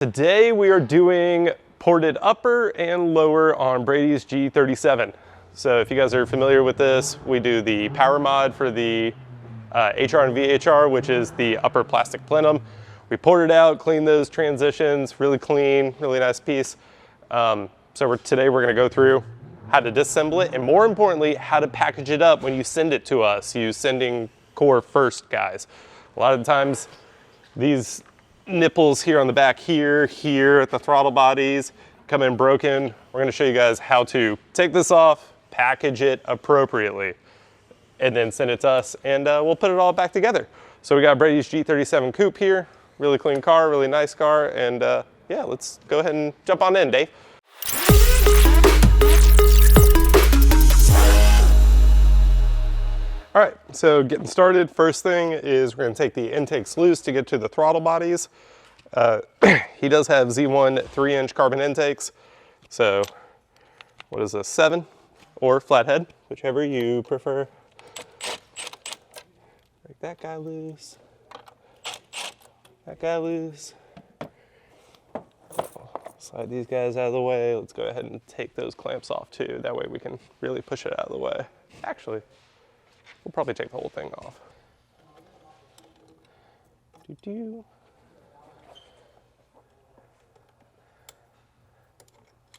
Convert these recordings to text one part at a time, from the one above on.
Today we are doing ported upper and lower on Brady's G37. So if you guys are familiar with this, we do the power mod for the HR and VHR, which is the upper plastic plenum. We poured it out, cleaned those transitions, really clean, really nice piece. Today we're gonna go through how to disassemble it, and more importantly, how to package it up when you send it to us. Use sending core first, guys. A lot of the times, these nipples here on the back here at the throttle bodies come in broken. We're gonna show you guys how to take this off, package it appropriately, and then send it to us, and we'll put it all back together. So we got Brady's G37 coupe here, really clean car, really nice car, and yeah, let's go ahead and jump on in, Dave. All right, so getting started, first thing is we're gonna take the intakes loose to get to the throttle bodies. He does have Z1 3-inch carbon intakes. So what is this, 7 or flathead, whichever you prefer. Break that guy loose, that guy loose. Slide these guys out of the way. Let's go ahead and take those clamps off too. That way we can really push it out of the way. Actually, we'll probably take the whole thing off. Doo-doo.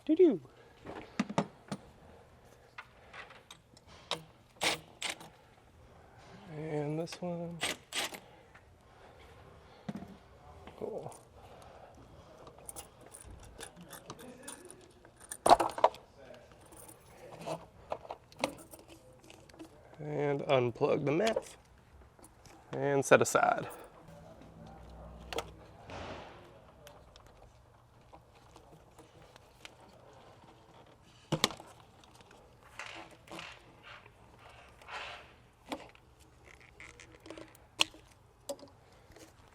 Doo-doo. And this one. Cool. And unplug the meth and set aside.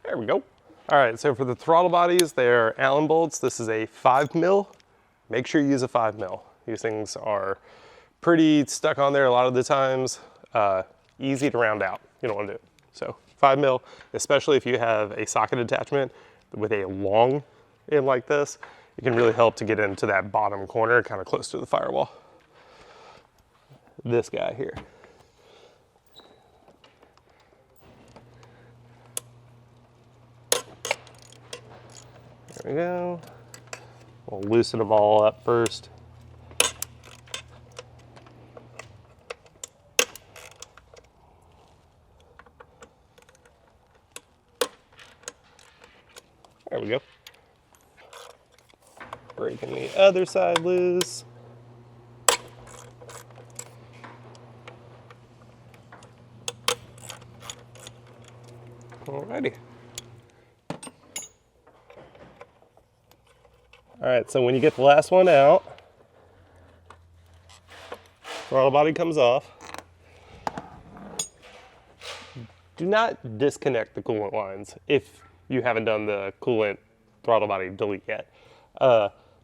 There we go. All right, so for the throttle bodies, they're Allen bolts. This is a 5mm. Make sure you use a 5mm. These things are pretty stuck on there a lot of the times. Easy to round out. You don't want to do it. So 5mm, especially if you have a socket attachment with a long end like this, it can really help to get into that bottom corner, kind of close to the firewall. This guy here. There we go. We'll loosen them all up first. There we go. Breaking the other side loose. Alrighty. All right, so when you get the last one out, throttle body comes off. Do not disconnect the coolant lines if you haven't done the coolant throttle body delete yet.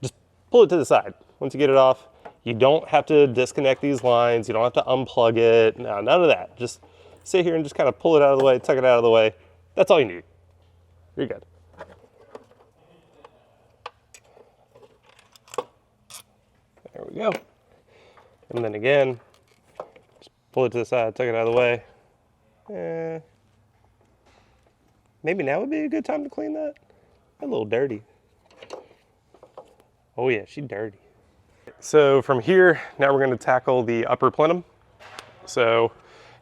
Just pull it to the side. Once you get it off, you don't have to disconnect these lines. You don't have to unplug it. No, none of that. Just sit here and just kind of pull it out of the way, tuck it out of the way. That's all you need. You're good. There we go. And then again, just pull it to the side, tuck it out of the way. Maybe now would be a good time to clean that. A little dirty. Oh yeah, she's dirty. So from here, now we're gonna tackle the upper plenum. So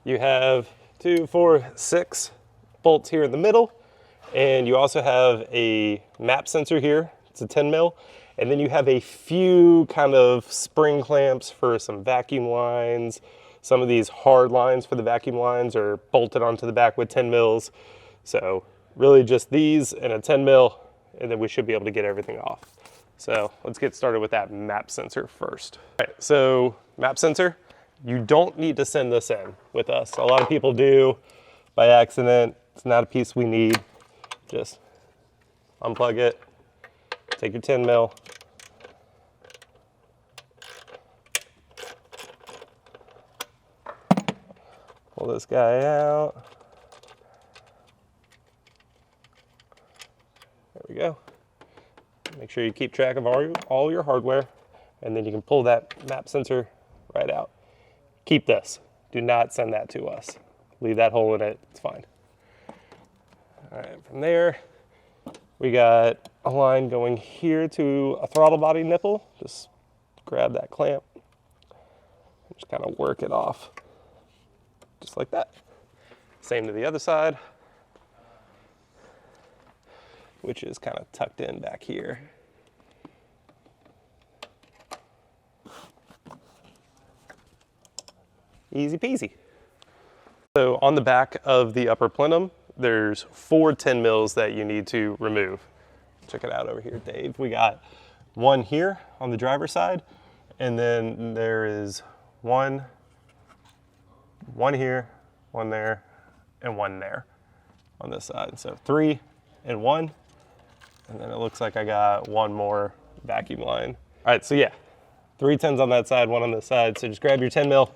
you have 2, 4, 6 bolts here in the middle, and you also have a map sensor here. It's a 10mm. And then you have a few kind of spring clamps for some vacuum lines. Some of these hard lines for the vacuum lines are bolted onto the back with 10mm. So really just these and a 10mm, and then we should be able to get everything off. So let's get started with that map sensor first. All right, so map sensor, you don't need to send this in with us. A lot of people do by accident. It's not a piece we need. Just unplug it, take your 10mm, pull this guy out. There we go. Make sure you keep track of all your hardware, and then you can pull that map sensor right out. Keep this. Do not send that to us. Leave that hole in it, it's fine. All right, from there, we got a line going here to a throttle body nipple. Just grab that clamp, just kind of work it off, just like that. Same to the other side, which is kind of tucked in back here. Easy peasy. So on the back of the upper plenum, there's 4 10 mils that you need to remove. Check it out over here, Dave. We got one here on the driver's side, and then there is one here, one there, and one there on this side. So 3 and 1, and then it looks like I got one more vacuum line. All right, so yeah, 3 10s on that side, 1 on this side. So just grab your 10 mil.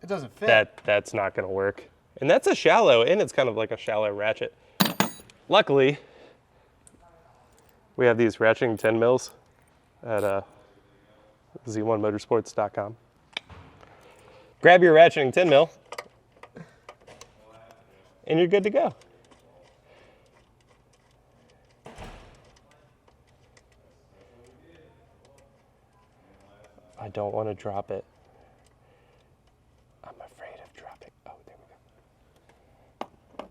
It doesn't fit. That's not gonna work. And that's a shallow, and it's kind of like a shallow ratchet. Luckily, we have these ratcheting 10 mils at Z1Motorsports.com. Grab your ratcheting 10 mil, and you're good to go. I don't want to drop it. I'm afraid of dropping. Oh, there we go.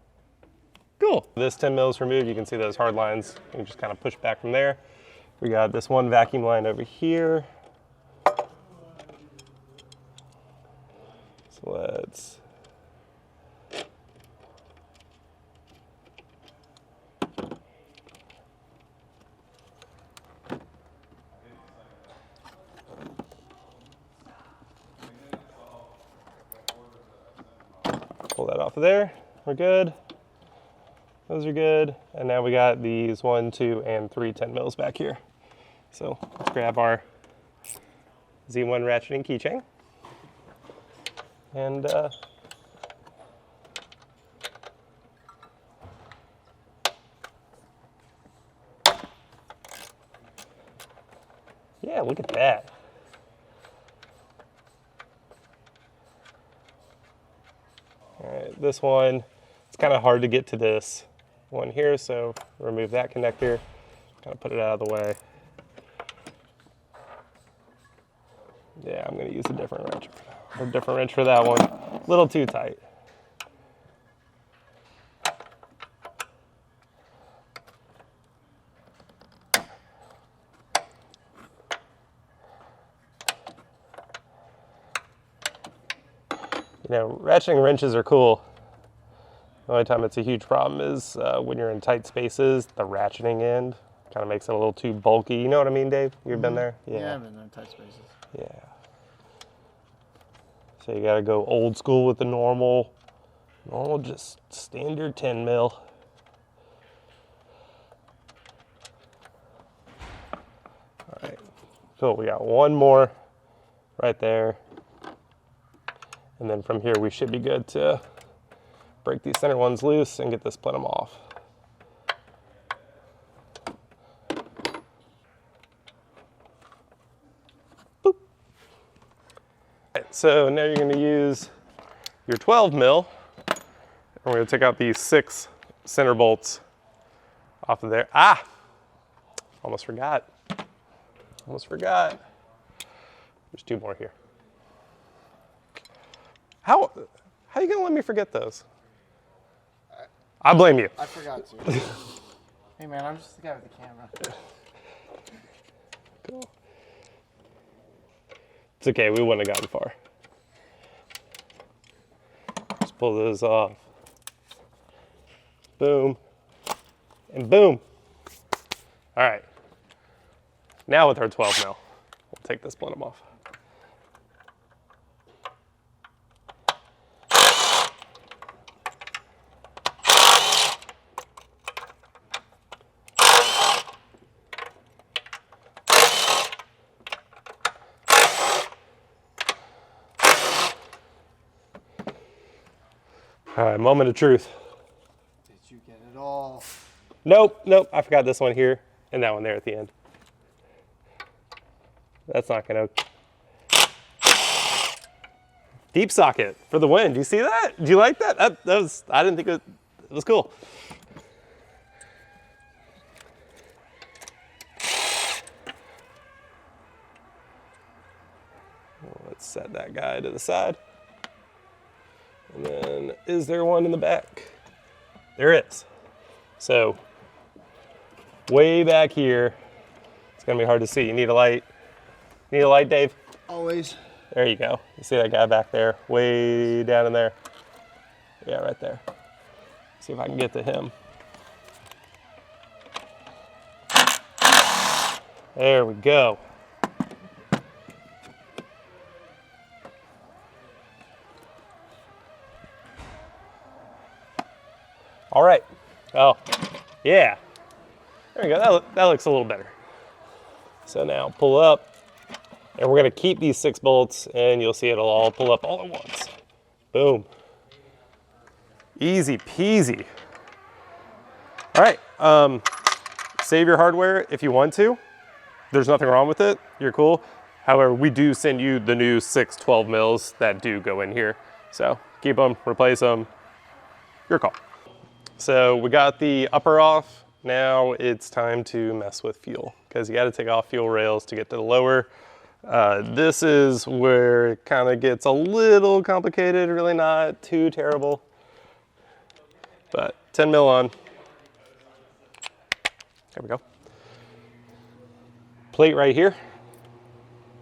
Cool. This 10 mils removed, you can see those hard lines. You can just kind of push back from there. We got this one vacuum line over here. So let's pull that off of there. We're good. Those are good. And now we got these 1, 2, and 3 10 mils back here. So let's grab our Z1 ratcheting keychain. And yeah, look at that. All right, this one, it's kind of hard to get to this one here, so remove that connector, kind of put it out of the way. Yeah, I'm gonna use a different wrench for that one. A little too tight. You know, ratcheting wrenches are cool. The only time it's a huge problem is when you're in tight spaces, the ratcheting end kind of makes it a little too bulky. You know what I mean, Dave? You've been there? Yeah, I've been there in tight spaces. Yeah. So you gotta go old school with the normal just standard 10 mil. All right, cool, we got one more right there. And then from here, we should be good to break these center ones loose and get this plenum off. Boop. Right, so now you're gonna use your 12 mil, and we're gonna take out these 6 center bolts off of there. Ah, almost forgot. There's 2 more here. How are you gonna let me forget those? I blame you. I forgot to. Hey man, I'm just the guy with the camera. Cool. It's okay, we wouldn't have gotten far. Just pull those off. Boom. And boom. All right. Now with our 12 mil, we'll take this plenum off. All right, moment of truth. Did you get it all? Nope, nope, I forgot this one here and that one there at the end. That's not gonna. Deep socket for the win. Do you see that? Do you like that? That was, I didn't think it was cool. Let's set that guy to the side. And then, is there one in the back? There is. So, way back here, it's gonna be hard to see. You need a light. Need a light, Dave? Always. There you go. You see that guy back there? Way down in there. Yeah, right there. See if I can get to him. There we go. All right. Oh, yeah. There we go. That looks a little better. So now pull up, and we're going to keep these 6 bolts, and you'll see it'll all pull up all at once. Boom. Easy peasy. All right. Save your hardware if you want to. There's nothing wrong with it. You're cool. However, we do send you the new 6 12 mils that do go in here. So keep them, replace them. Your call. So we got the upper off. Now it's time to mess with fuel because you got to take off fuel rails to get to the lower. This is where it kind of gets a little complicated, really not too terrible. But 10 mil on. There we go. Plate right here.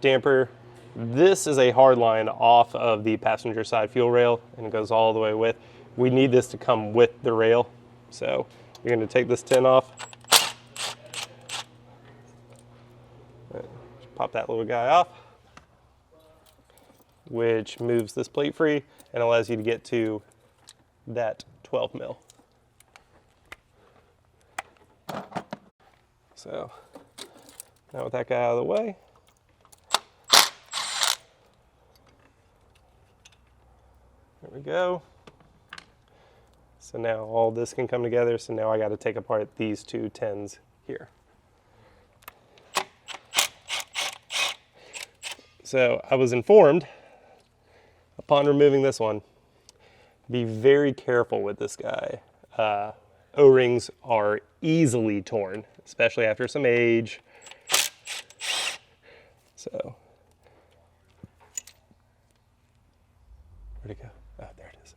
Damper. This is a hard line off of the passenger side fuel rail and it goes all the way with. We need this to come with the rail. So you're going to take this tin off. Pop that little guy off, which moves this plate free and allows you to get to that 12 mil. So now with that guy out of the way, there we go. So now all this can come together. So now I got to take apart these 2 tins here. So I was informed upon removing this one, be very careful with this guy. O-rings are easily torn, especially after some age. So, where'd it go? Oh, there it is.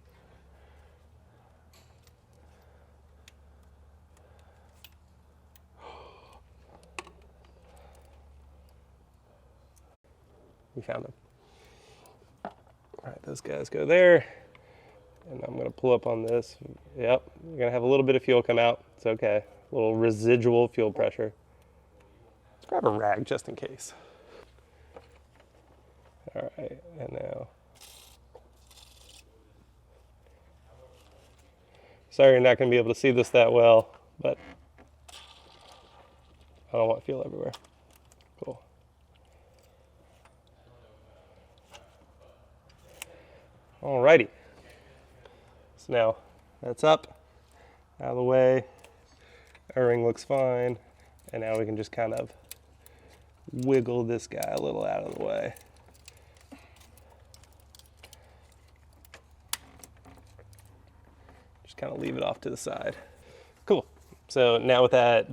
We found them. All right, those guys go there. And I'm gonna pull up on this. Yep, you're gonna have a little bit of fuel come out. It's okay. A little residual fuel pressure. Let's grab a rag just in case. All right, and now. Sorry you're not gonna be able to see this that well, but I don't want fuel everywhere. Cool. Alrighty. So now that's up, out of the way. O-ring looks fine. And now we can just kind of wiggle this guy a little out of the way. Just kind of leave it off to the side. Cool. So now with that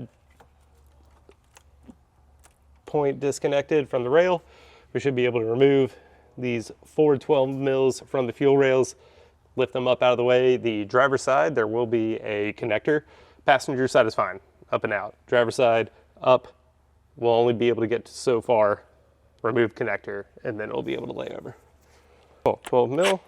point disconnected from the rail, we should be able to remove these 4 12 mils from the fuel rails, lift them up out of the way. The driver's side, there will be a connector. Passenger side is fine, up and out. Driver's side, up, we'll only be able to get so far, remove connector, and then it'll be able to lay over. Cool, 12 mil.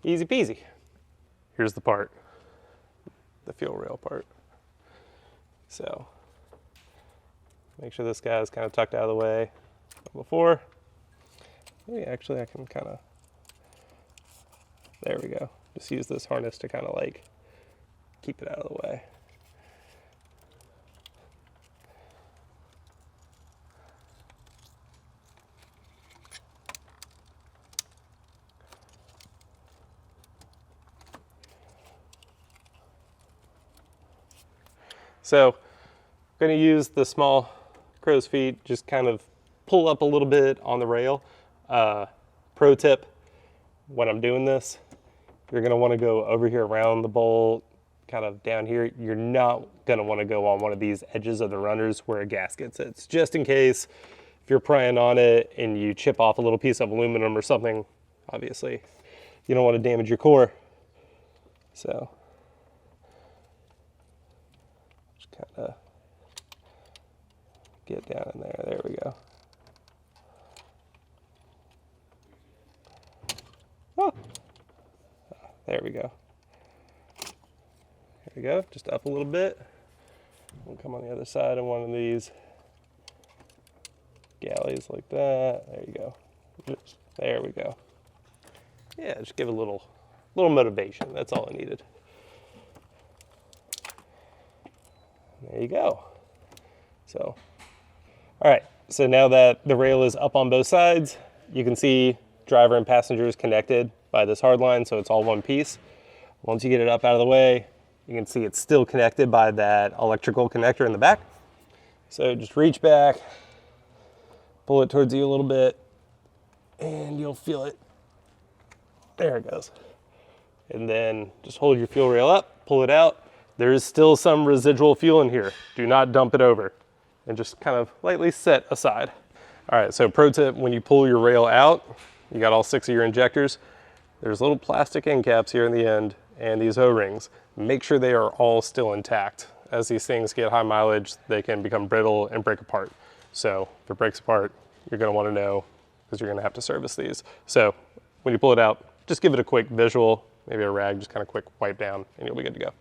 Easy peasy. Here's the part, the fuel rail part. So make sure this guy is kind of tucked out of the way before. Maybe actually I can kind of, there we go. Just use this harness to kind of like keep it out of the way. So I'm going to use the small crow's feet, just kind of pull up a little bit on the rail. Pro tip, when I'm doing this, you're going to want to go over here around the bolt, kind of down here. You're not going to want to go on one of these edges of the runners where a gasket sits, just in case if you're prying on it and you chip off a little piece of aluminum or something. Obviously, you don't want to damage your core. So just kind of get down in there. There we go. Oh. There we go. There we go. Just up a little bit. We'll come on the other side of one of these galleys like that. There you go. There we go. Yeah, just give it a little motivation. That's all I needed. There you go. So, all right. So now that the rail is up on both sides, you can see driver and passengers connected by this hard line, so it's all one piece. Once you get it up out of the way, you can see it's still connected by that electrical connector in the back. So just reach back, pull it towards you a little bit, and you'll feel it. There it goes. And then just hold your fuel rail up, pull it out. There is still some residual fuel in here. Do not dump it over, and just kind of lightly set aside. All right, so pro tip, when you pull your rail out, you got all 6 of your injectors. There's little plastic end caps here in the end and these O-rings. Make sure they are all still intact. As these things get high mileage, they can become brittle and break apart. So if it breaks apart, you're gonna wanna know because you're gonna have to service these. So when you pull it out, just give it a quick visual, maybe a rag, just kind of quick wipe down, and you'll be good to go.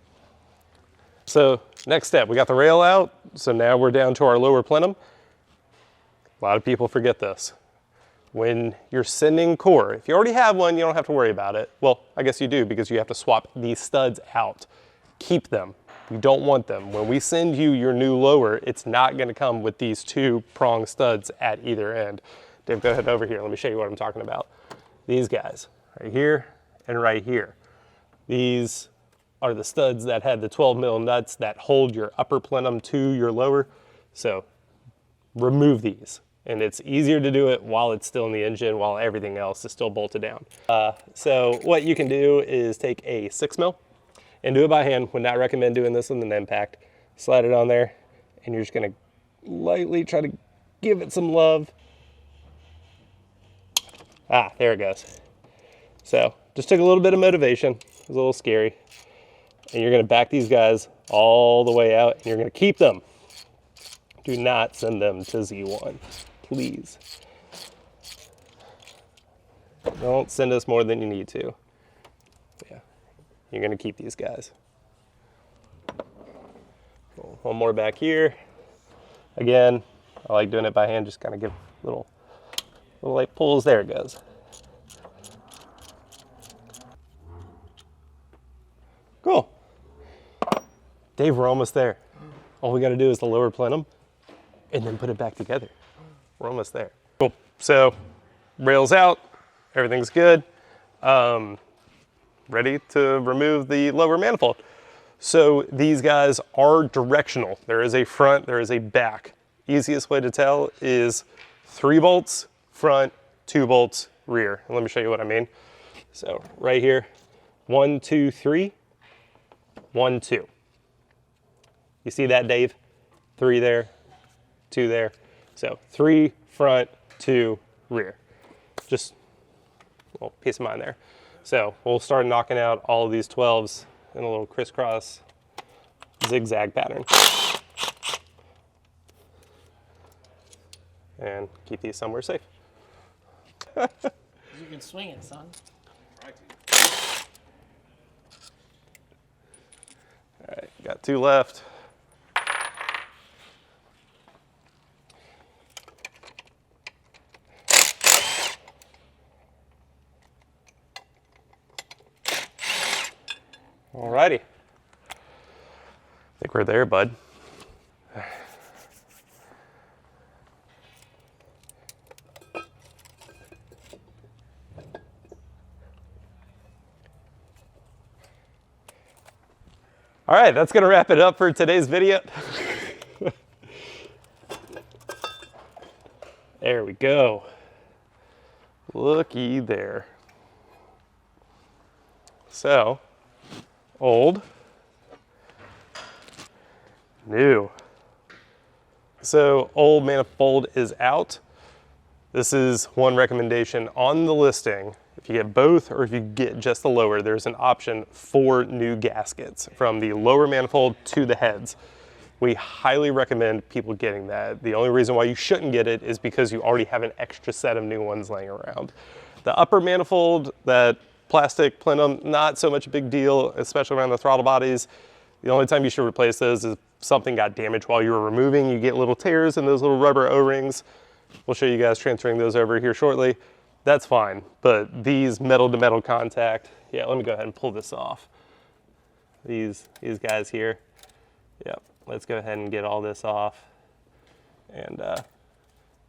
So next step, we got the rail out. So now we're down to our lower plenum. A lot of people forget this. When you're sending core, if you already have one, you don't have to worry about it. Well, I guess you do, because you have to swap these studs out. Keep them. You don't want them. When we send you your new lower, it's not going to come with these 2 prong studs at either end. Dave, go ahead over here. Let me show you what I'm talking about. These guys, right here and right here. These are the studs that had the 12 mil nuts that hold your upper plenum to your lower. So remove these. And it's easier to do it while it's still in the engine, while everything else is still bolted down. So what you can do is take a 6 mil and do it by hand. Would not recommend doing this with an impact. Slide it on there, and you're just gonna lightly try to give it some love. Ah, there it goes. So just took a little bit of motivation. It was a little scary. And you're gonna back these guys all the way out, and you're gonna keep them. Do not send them to Z1. Please. Don't send us more than you need to. Yeah, you're gonna keep these guys. One more back here. Again, I like doing it by hand, just kind of give little light pulls. There it goes. Cool. Dave, we're almost there. All we gotta do is the lower plenum and then put it back together. We're almost there. Cool. So rails out, everything's good. Ready to remove the lower manifold. So these guys are directional. There is a front, there is a back. Easiest way to tell is 3 bolts front, 2 bolts rear. And let me show you what I mean. So right here, 1, 2, 3, 1, 2. You see that, Dave? 3 there, 2 there. So 3 front, 2 rear. Just a little peace of mind there. So we'll start knocking out all of these 12s in a little crisscross zigzag pattern. And keep these somewhere safe. You can swing it, son. All right, got 2 left. Alrighty. think we're there, bud. All right, that's gonna wrap it up for today's video. There we go. Looky there. So, old, new. So, old manifold is out. This is one recommendation on the listing. If you get both or if you get just the lower, there's an option for new gaskets from the lower manifold to the heads. We highly recommend people getting that. The only reason why you shouldn't get it is because you already have an extra set of new ones laying around. The upper manifold, that plastic plenum, not so much a big deal, especially around the throttle bodies. The only time you should replace those is if something got damaged while you were removing. You get little tears in those little rubber O-rings. We'll show you guys transferring those over here shortly. That's fine, but these metal to metal contact, yeah, let me go ahead and pull this off. These guys here, yep, let's go ahead and get all this off and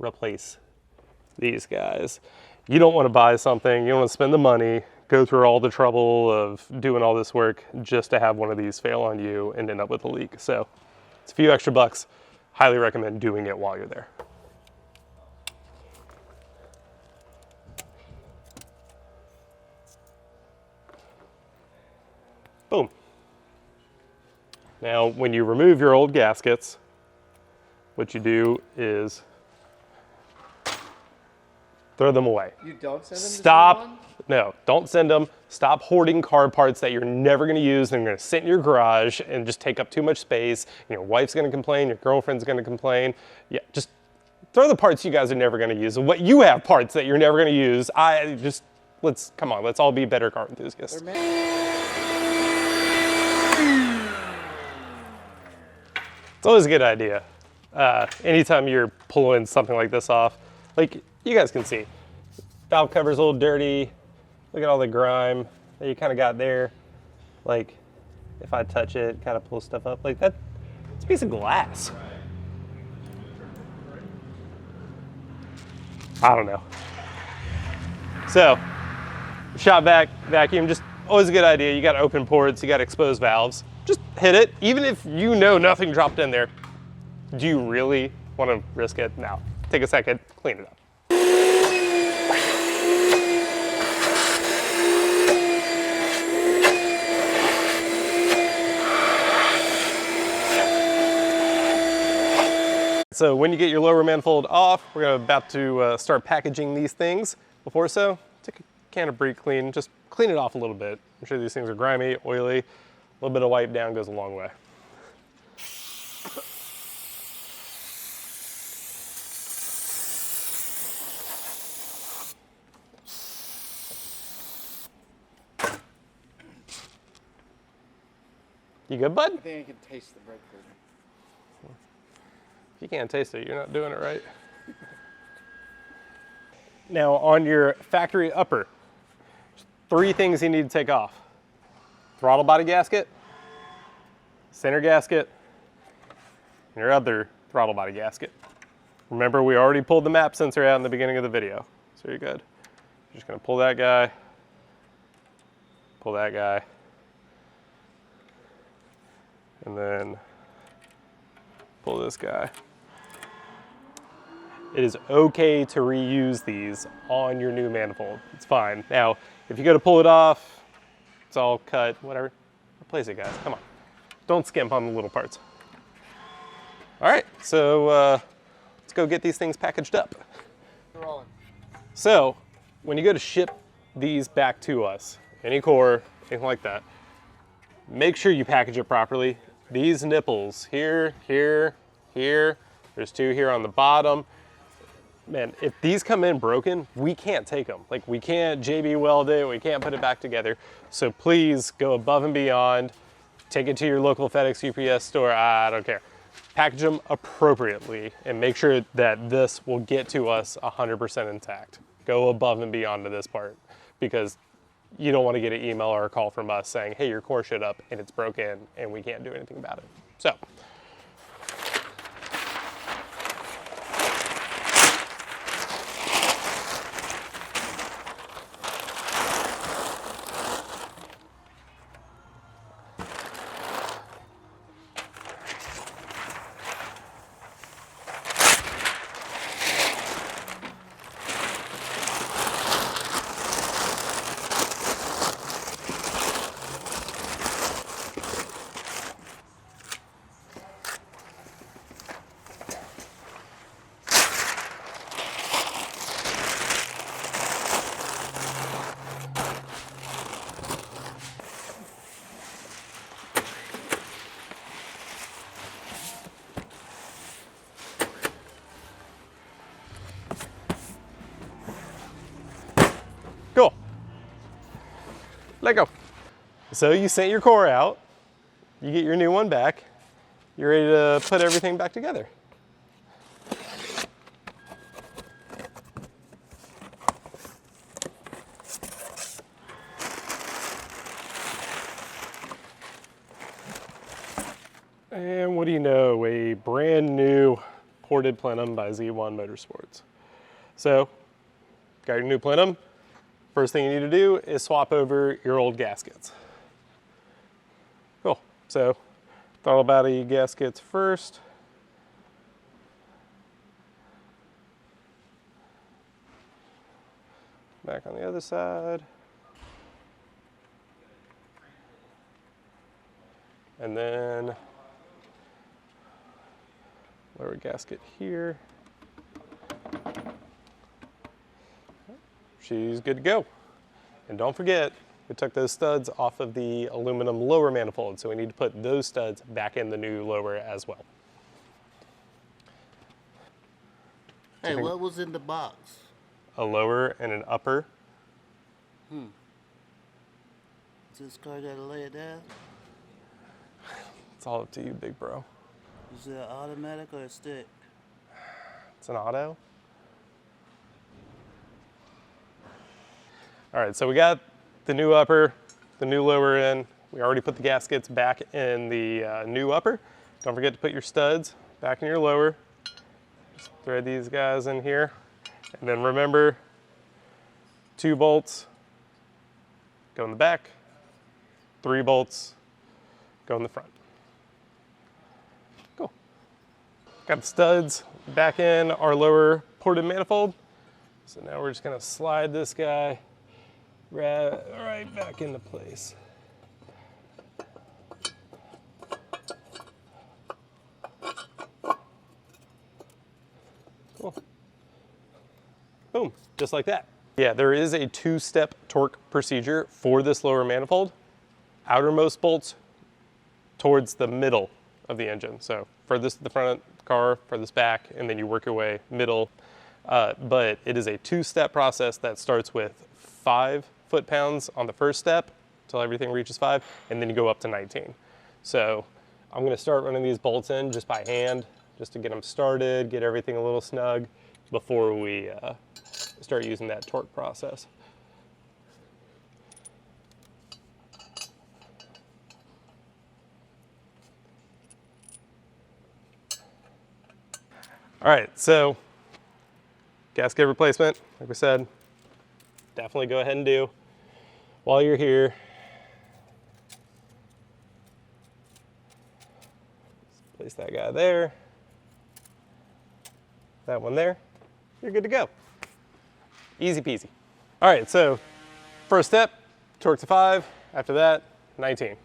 replace these guys. You don't want to buy something, you don't want to spend the money, go through all the trouble of doing all this work just to have one of these fail on you and end up with a leak. So it's a few extra bucks. Highly recommend doing it while you're there. Boom. Now, when you remove your old gaskets, what you do is throw them away. You don't send them Stop. to Z1? No, don't send them. Stop hoarding car parts that you're never going to use and you're going to sit in your garage and just take up too much space. And your wife's going to complain, your girlfriend's going to complain. Yeah, just throw the parts you guys are never going to use. And what you have parts that you're never going to use, come on, let's all be better car enthusiasts. It's always a good idea. Anytime you're pulling something like this off, like you guys can see, valve cover's a little dirty. Look at all the grime that you kind of got there. Like if I touch it, kind of pull stuff up like that. It's a piece of glass. I don't know. So, shop vac, vacuum, just always a good idea. You got open ports, you got exposed valves. Just hit it, even if you know nothing dropped in there. Do you really want to risk it? No. Take a second, clean it up. So when you get your lower manifold off, we're about to start packaging these things. Before so, take a can of Bree Clean, just clean it off a little bit. I'm sure these things are grimy, oily. A little bit of wipe down goes a long way. You good, bud? I think I can taste the brake cleaner. If you can't taste it, you're not doing it right. Now on your factory upper, 3 things you need to take off. Throttle body gasket, center gasket, and your other throttle body gasket. Remember, we already pulled the map sensor out in the beginning of the video, so you're good. You're just gonna pull that guy, and then pull this guy. It is okay to reuse these on your new manifold. It's fine. Now, if you go to pull it off, it's all cut, whatever, replace it, guys. Come on. Don't skimp on the little parts. All right, so let's go get these things packaged up. Rolling. So, when you go to ship these back to us, any core, anything like that, make sure you package it properly. These nipples, here, here, here, there's 2 here on the bottom. Man, if these come in broken, we can't take them. Like, we can't JB weld it, we can't put it back together. So please go above and beyond. Take it to your local FedEx UPS store, I don't care. Package them appropriately and make sure that this will get to us 100% intact. Go above and beyond to this part because you don't want to get an email or a call from us saying, hey, your core showed up and it's broken and we can't do anything about it. So. Cool. Let go. So you sent your core out, you get your new one back, you're ready to put everything back together. And what do you know, a brand new ported plenum by Z1 Motorsports. So, got your new plenum. First thing you need to do is swap over your old gaskets. Cool. So, throttle body gaskets first. Back on the other side. And then lower gasket here. She's good to go. And don't forget, we took those studs off of the aluminum lower manifold, so we need to put those studs back in the new lower as well. Hey, what was in the box? A lower and an upper. This car gotta lay it down? It's all up to you, big bro. Is it an automatic or a stick? It's an auto. All right, so we got the new upper, the new lower in. We already put the gaskets back in the new upper. Don't forget to put your studs back in your lower. Just thread these guys in here. And then remember, 2 bolts go in the back, 3 bolts go in the front. Cool. Got the studs back in our lower ported manifold. So now we're just gonna slide this guy right back into place. Cool. Boom, just like that. Yeah, there is a 2-step torque procedure for this lower manifold. Outermost bolts towards the middle of the engine. So furthest to the front of the car, furthest back, and then you work your way middle. But it is a 2-step process that starts with 5 foot-pounds on the first step until everything reaches 5, and then you go up to 19. So I'm gonna start running these bolts in just by hand, just to get them started, get everything a little snug before we start using that torque process. All right, so gasket replacement, like we said, definitely go ahead and do. While you're here, place that guy there, that one there, you're good to go. Easy peasy. All right, so first step, torque to 5, after that, 19.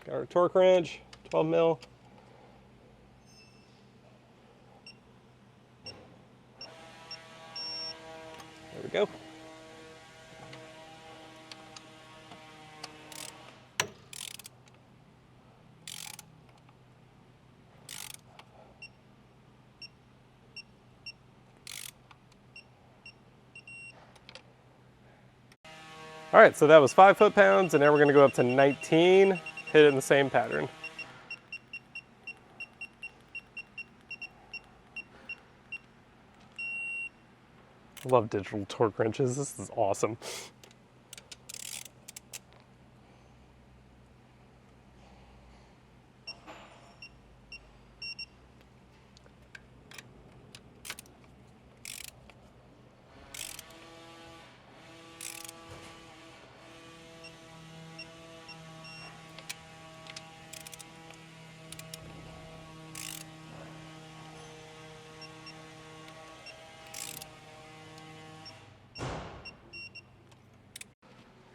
Got our torque wrench, 12 mil. There we go. All right, so that was 5 foot-pounds, and now we're gonna go up to 19, hit it in the same pattern. I love digital torque wrenches, this is awesome.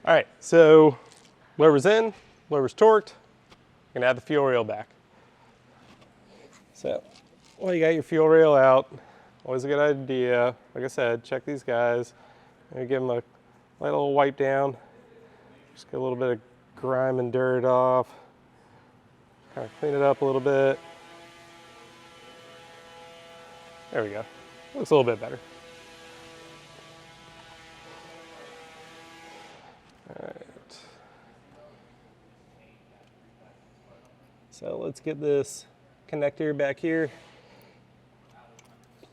All right, so lever's in, lever's torqued. Gonna add the fuel rail back. So, well, you got your fuel rail out. Always a good idea. Like I said, check these guys. Maybe give them a light little wipe down. Just get a little bit of grime and dirt off. Kind of clean it up a little bit. There we go. Looks a little bit better. All right. So let's get this connector back here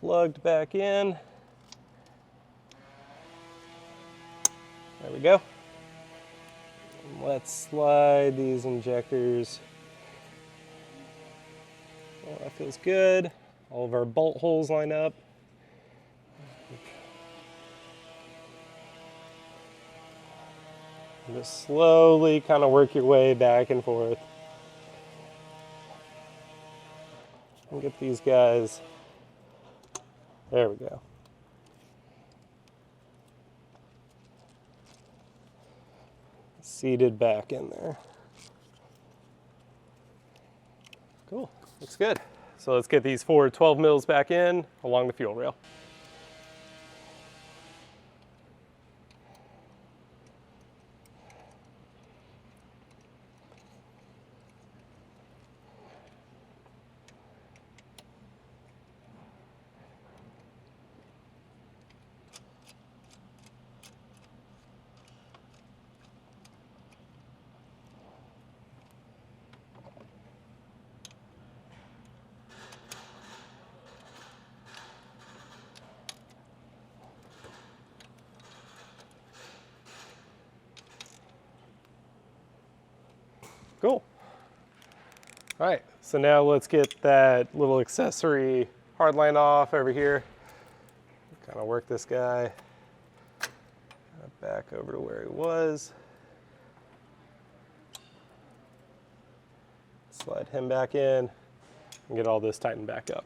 plugged back in. There we go. And let's slide these injectors. Well, that feels good. All of our bolt holes line up. And just slowly kind of work your way back and forth. And get these guys, there we go. Seated back in there. Cool, looks good. So let's get these 4 12 mils back in along the fuel rail. Cool. All right, so now let's get that little accessory hard line off over here. Kind of work this guy back over to where he was. Slide him back in and get all this tightened back up.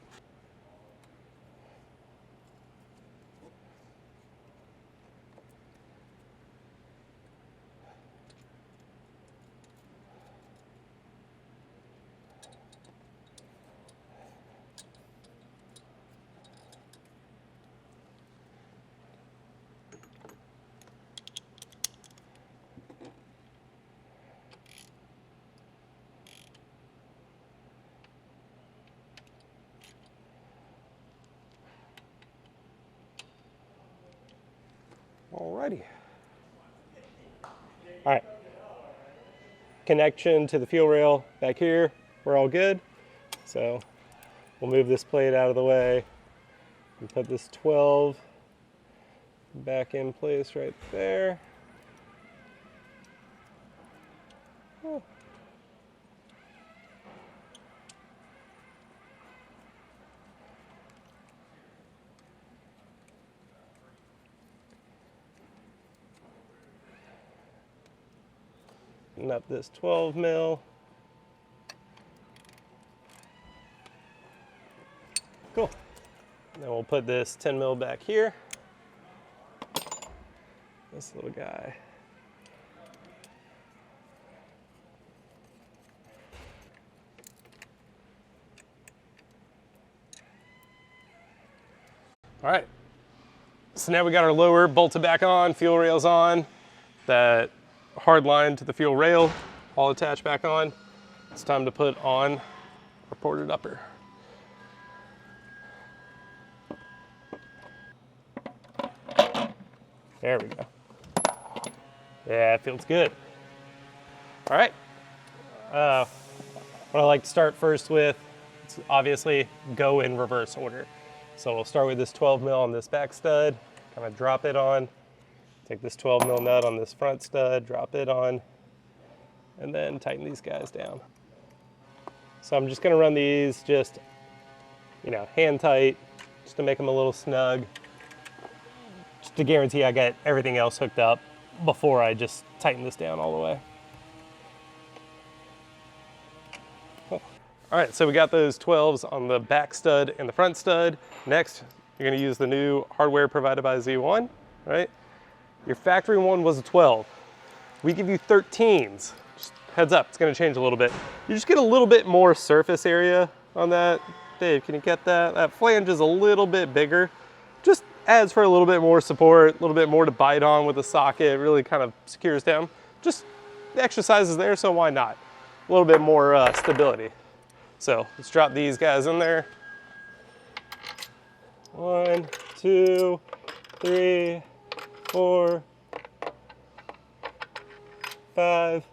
Alrighty. All right. Connection to the fuel rail back here. We're all good. So we'll move this plate out of the way and put this 12 back in place right there. Oh. And up this 12 mil. Cool. And then we'll put this 10 mil back here. This little guy. All right. So now we got our lower bolted back on, fuel rails on. That hard line to the fuel rail all attached back on. It's time to put on our ported upper. There we go. Yeah, it feels good. All right. What I like to start first with, is obviously go in reverse order. So we'll start with this 12 mil on this back stud, kind of drop it on. Take this 12 mil nut on this front stud, drop it on, and then tighten these guys down. So I'm just gonna run these just, hand tight, just to make them a little snug, just to guarantee I get everything else hooked up before I just tighten this down all the way. Cool. All right, so we got those 12s on the back stud and the front stud. Next, you're gonna use the new hardware provided by Z1, right? Your factory one was a 12. We give you 13s. Just heads up, it's gonna change a little bit. You just get a little bit more surface area on that. Dave, can you get that? That flange is a little bit bigger. Just adds for a little bit more support, a little bit more to bite on with the socket. It really kind of secures down. Just the exercise is there, so why not? A little bit more stability. So let's drop these guys in there. 1, 2, 3, 4, 5,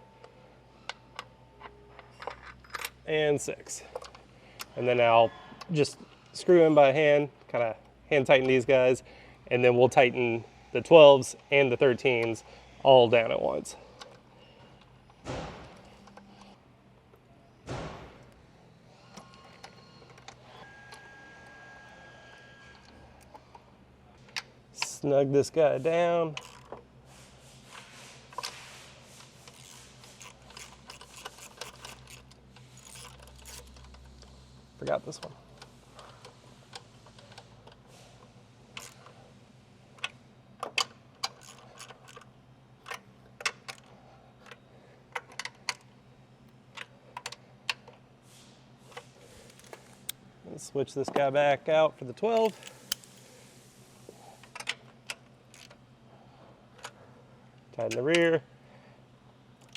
and 6. And then I'll just screw in by hand, kind of hand tighten these guys, and then we'll tighten the 12s and the 13s all down at once. Snug this guy down. Forgot this one. Let's switch this guy back out for the 12. Tighten the rear,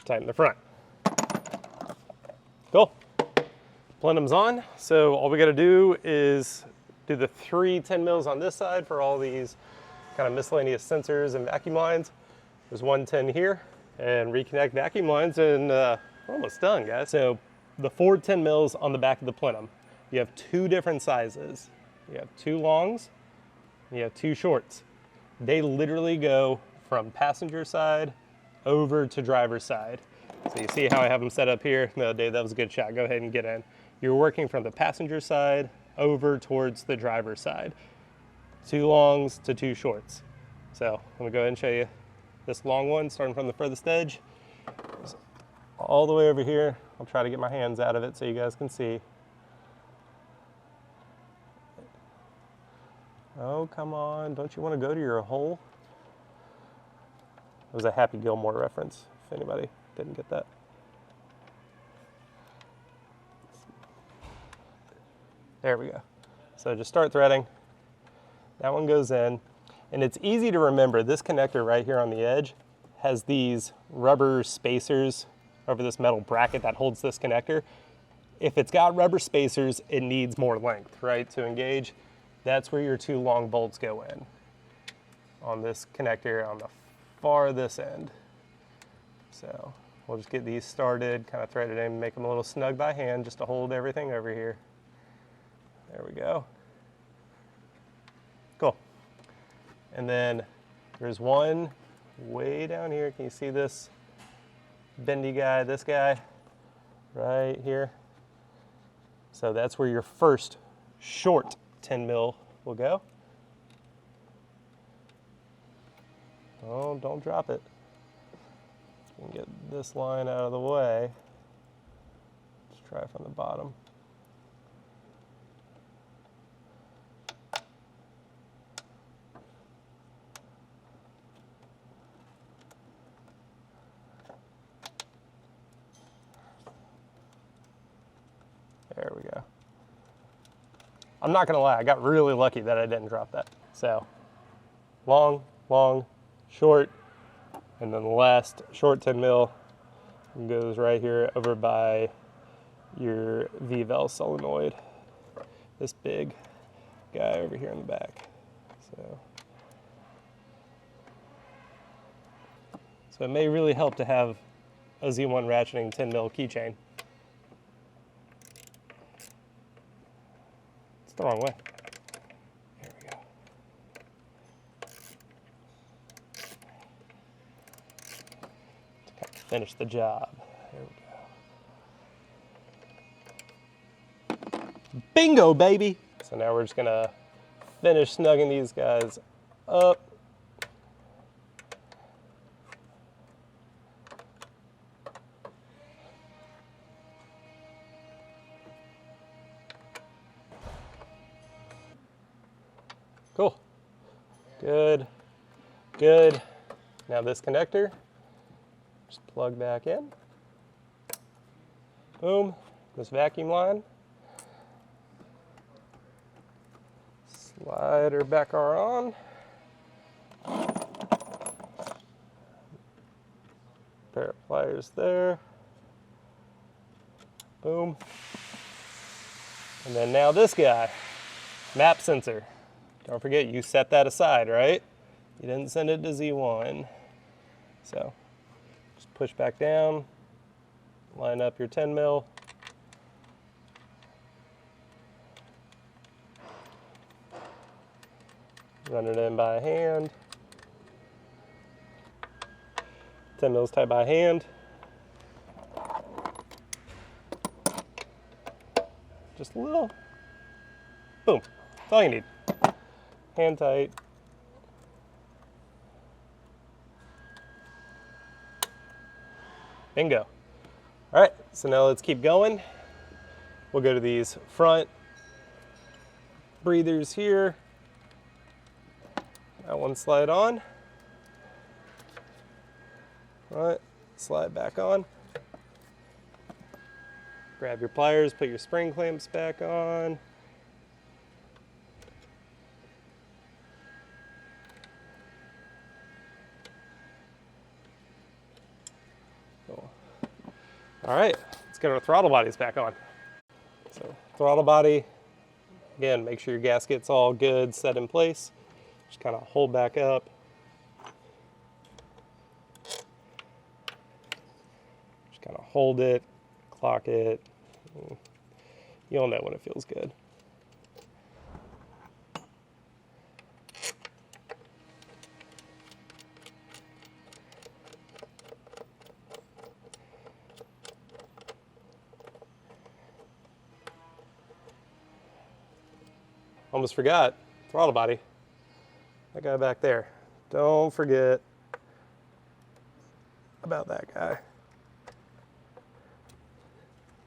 tighten the front. Cool. Plenum's on, so all we gotta do is do the 3 10 mils on this side for all these kind of miscellaneous sensors and vacuum lines. There's 1 10 here, and reconnect vacuum lines, and we're almost done, guys. So the 4 10 mils on the back of the plenum, you have 2 different sizes. You have 2 longs, and you have 2 shorts. They literally go from passenger side over to driver's side. So you see how I have them set up here? No, Dave, that was a good shot. Go ahead and get in. You're working from the passenger side over towards the driver's side. 2 longs to 2 shorts. So I'm gonna go ahead and show you this long one, starting from the furthest edge, all the way over here. I'll try to get my hands out of it so you guys can see. Oh, come on, don't you wanna go to your hole? It was a Happy Gilmore reference, if anybody didn't get that. There we go. So just start threading. That one goes in, and it's easy to remember. This connector right here on the edge has these rubber spacers over this metal bracket that holds this connector. If it's got rubber spacers, it needs more length, right, to engage. That's where your 2 long bolts go in, on this connector on the farthest end. So we'll just get these started, kind of thread it in, make them a little snug by hand just to hold everything over here. There we go. Cool. And then there's one way down here. Can you see this bendy guy, this guy right here? So that's where your first short 10 mil will go. Oh, don't drop it. We can get this line out of the way. Let's try from the bottom. There we go. I'm not gonna lie, I got really lucky that I didn't drop that. So, long, long, short, and then the last short 10 mil goes right here over by your V-valve solenoid. This big guy over here in the back. So it may really help to have a Z1 ratcheting 10 mil keychain. It's the wrong way. There we go. To finish the job. There we go. Bingo, baby! So now we're just gonna finish snugging these guys up. Cool. Good, good. Now this connector, plug back in. Boom, this vacuum line. Slide her back on. Pair of pliers there. Boom. And then now this guy, map sensor. Don't forget, you set that aside, right? You didn't send it to Z1. So just push back down, line up your 10 mil. Run it in by hand. 10 mils tight by hand. Just a little. Boom. That's all you need. Hand tight. Bingo. All right, so now let's keep going. We'll go to these front breathers here. That one slide on. All right, slide back on. Grab your pliers, put your spring clamps back on. Cool. All right, let's get our throttle bodies back on. So throttle body, again, make sure your gasket's all good, set in place. Just kind of hold back up. Just kind of hold it, clock it. You'll know when it feels good. Almost forgot, throttle body. That guy back there. Don't forget about that guy.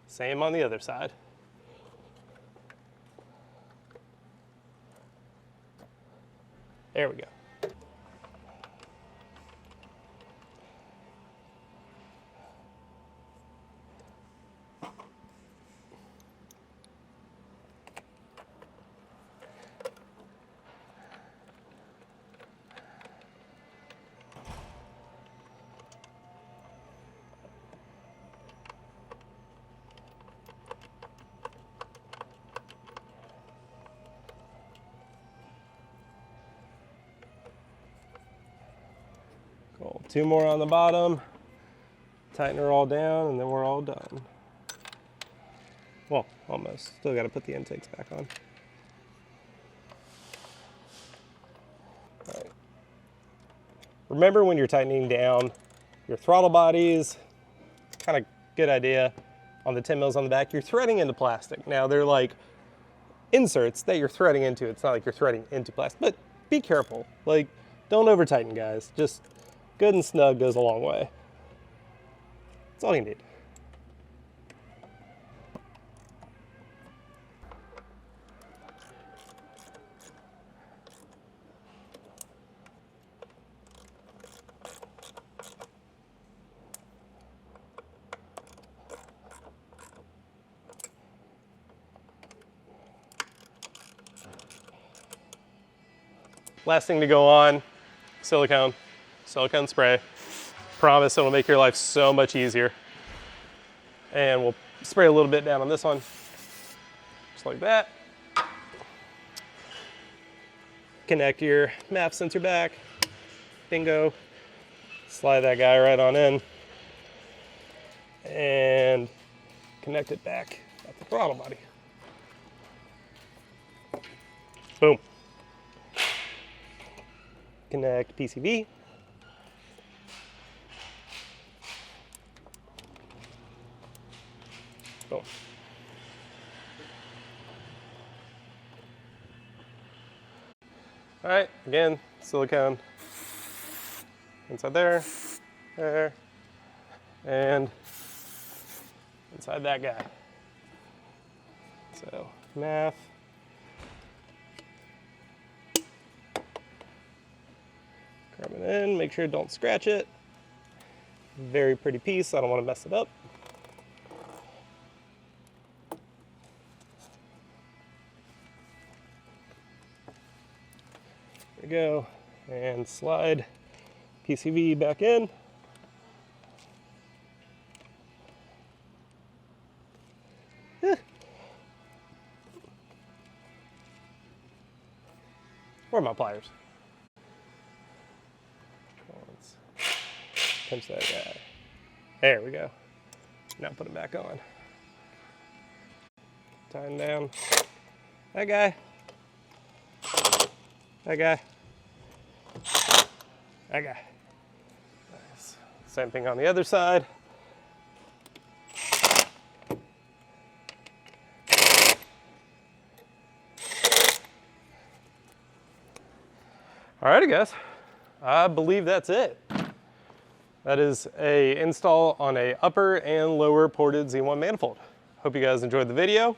Same on the other side. There we go. Cool. 2 more on the bottom. Tighten her all down, and then we're all done. Well, almost. Still got to put the intakes back on. All right. Remember when you're tightening down your throttle bodies, kind of good idea on the 10 mils on the back, you're threading into plastic. Now they're like inserts that you're threading into. It's not like you're threading into plastic, but be careful. Like, don't over tighten, guys. Just good and snug goes a long way. That's all you need. Last thing to go on, silicone spray. Promise it'll make your life so much easier. And we'll spray a little bit down on this one, just like that. Connect your map sensor back. Bingo. Slide that guy right on in. And connect it back at the throttle body. Boom. Connect PCV. Boom. All right, again, silicone inside there, and inside that guy. So, math. Cram it in, make sure don't scratch it. very pretty piece. I don't want to mess it up. There we go. And slide PCV back in. Where are my pliers? Let's pinch that guy. There we go. Now put it back on. Tighten down. That guy. That guy. That guy. Nice. Same thing on the other side. Alrighty guys, I believe that's it. That is a install on a upper and lower ported Z1 manifold. Hope you guys enjoyed the video.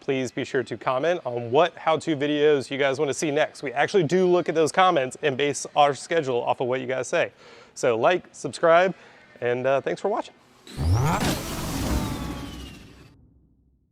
Please be sure to comment on what how-to videos you guys want to see next. We actually do look at those comments and base our schedule off of what you guys say. So like, subscribe, and thanks for watching.